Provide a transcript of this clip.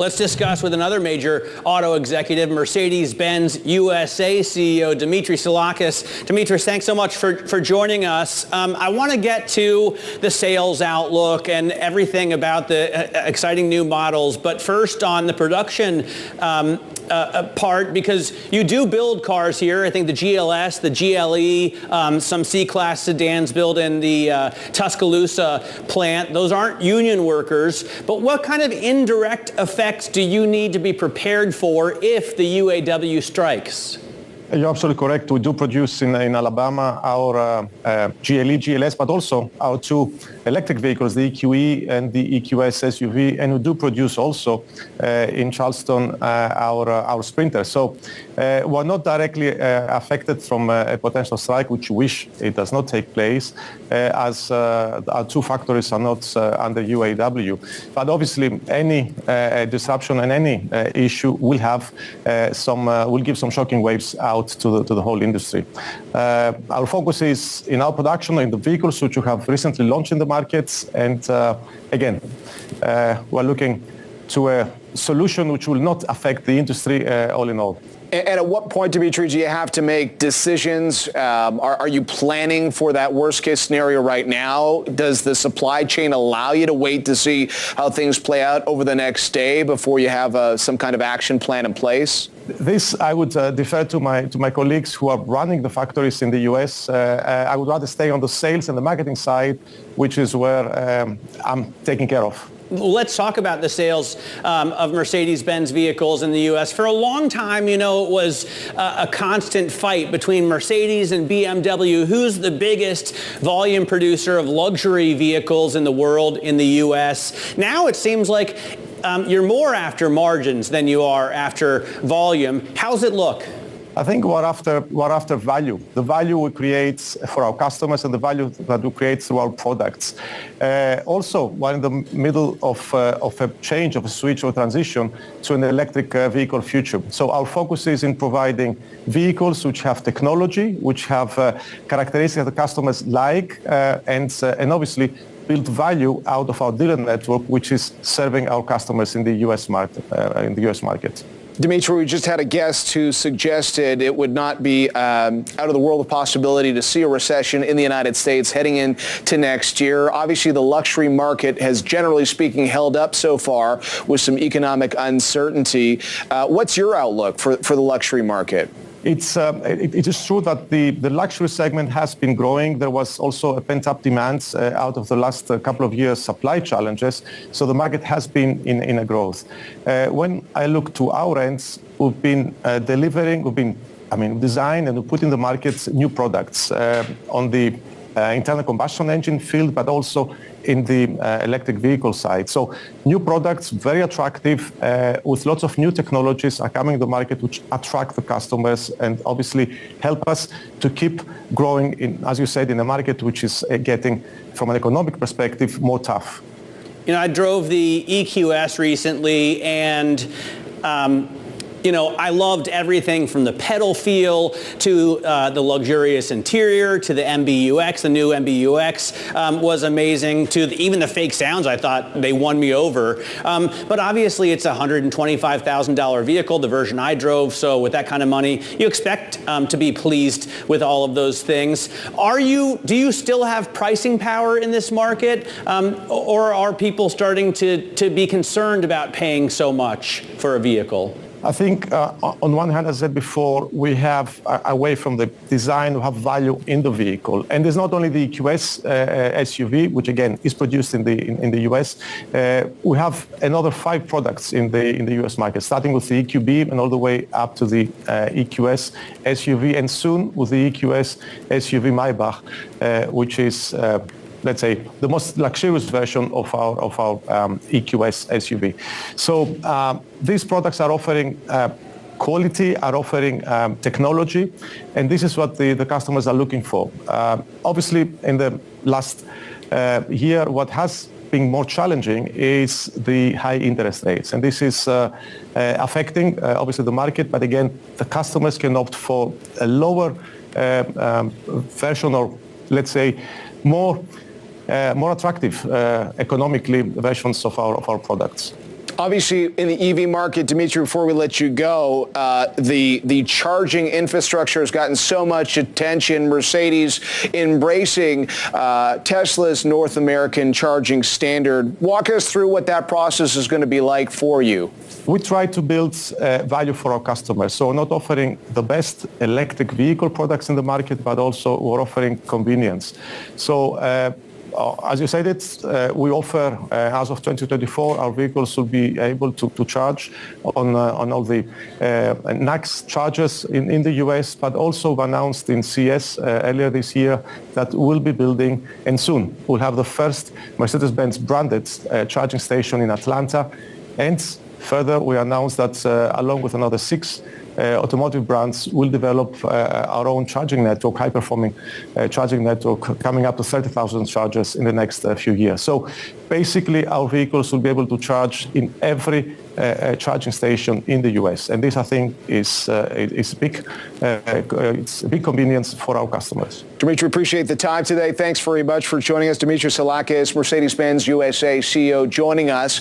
Let's discuss with another major auto executive, Mercedes-Benz USA CEO, Dimitris Psillakis. Dimitris, thanks so much for joining us. I want to get to the sales outlook and everything about the exciting new models, but first on the production part, because you do build cars here. I think the GLS, the GLE, some C-Class sedans built in the Tuscaloosa plant. Those aren't union workers, but what kind of indirect effects do you need to be prepared for if the UAW strikes? You're absolutely correct. We do produce in Alabama our GLE, GLS, but also our two electric vehicles, the EQE and the EQS SUV, and we do produce also in Charleston our Sprinter. So we're not directly affected from a potential strike, which we wish it does not take place, as our two factories are not under UAW. But obviously, any disruption and any issue will have will give some shocking waves out to the whole industry. Our focus is in our production, in the vehicles which we have recently launched in the markets, and again, we're looking to a solution which will not affect the industry all in all. And at what point, Dimitri, do you have to make decisions? Are you planning for that worst-case scenario right now? Does the supply chain allow you to wait to see how things play out over the next day before you have some kind of action plan in place? This I would defer to my colleagues who are running the factories in the U.S. I would rather stay on the sales and the marketing side, which is where I'm taking care of. Let's talk about the sales of Mercedes-Benz vehicles in the U.S. For a long time, you know, it was a constant fight between Mercedes and BMW. Who's the biggest volume producer of luxury vehicles in the world in the U.S.? Now it seems like you're more after margins than you are after volume. How's it look? I think we're after value, the value we create for our customers and the value that we create through our products. Also, we're in the middle of a change, of a switch or transition to an electric vehicle future. So our focus is in providing vehicles which have technology, which have characteristics that the customers like, and obviously build value out of our dealer network, which is serving our customers in the U.S. market. Dimitri, we just had a guest who suggested it would not be out of the world of possibility to see a recession in the United States heading into next year. Obviously, the luxury market has, generally speaking, held up so far with some economic uncertainty. What's your outlook for the luxury market? It is true that the luxury segment has been growing. There was also a pent-up demand out of the last couple of years' supply challenges. So the market has been in a growth. When I look to our ends, we've been delivering, design and we put in the market new products on the internal combustion engine field, but also in the electric vehicle side. So new products, very attractive, with lots of new technologies are coming to the market which attract the customers and obviously help us to keep growing, as you said, in a market which is getting, from an economic perspective, more tough. You know, I drove the EQS recently, and I loved everything from the pedal feel to the luxurious interior to the MBUX. The new MBUX was amazing, to even the fake sounds. I thought they won me over. But obviously, it's a $125,000 vehicle, the version I drove. So with that kind of money, you expect to be pleased with all of those things. Do you still have pricing power in this market? Or are people starting to be concerned about paying so much for a vehicle? I think on one hand, as I said before, we have, away from the design, we have value in the vehicle. And there's not only the EQS SUV, which again is produced in the US. We have another 5 products in the US market, starting with the EQB and all the way up to the EQS SUV, and soon with the EQS SUV Maybach, which is let's say, the most luxurious version of our EQS SUV. So these products are offering quality, are offering technology, and this is what the customers are looking for. Obviously, in the last year, what has been more challenging is the high interest rates, and this is affecting obviously the market. But again, the customers can opt for a lower version, or let's say more attractive economically versions of our products. Obviously, in the EV market, Dimitri, before we let you go, the charging infrastructure has gotten so much attention. Mercedes embracing Tesla's North American charging standard. Walk us through what that process is going to be like for you. We try to build value for our customers. So we're not offering the best electric vehicle products in the market, but also we're offering convenience. So as you said, we offer, as of 2024, our vehicles will be able to charge on all the NACS chargers in the US, but also announced in CS earlier this year that we'll be building, and soon we'll have the first Mercedes-Benz branded charging station in Atlanta. And further, we announced that along with another 6 automotive brands will develop our own charging network, high-performing charging network, coming up to 30,000 chargers in the next few years. So basically, our vehicles will be able to charge in every charging station in the US. And this, I think, is big. It's a big convenience for our customers. Dimitri, appreciate the time today. Thanks very much for joining us. Dimitris Psillakis, Mercedes-Benz USA CEO, joining us.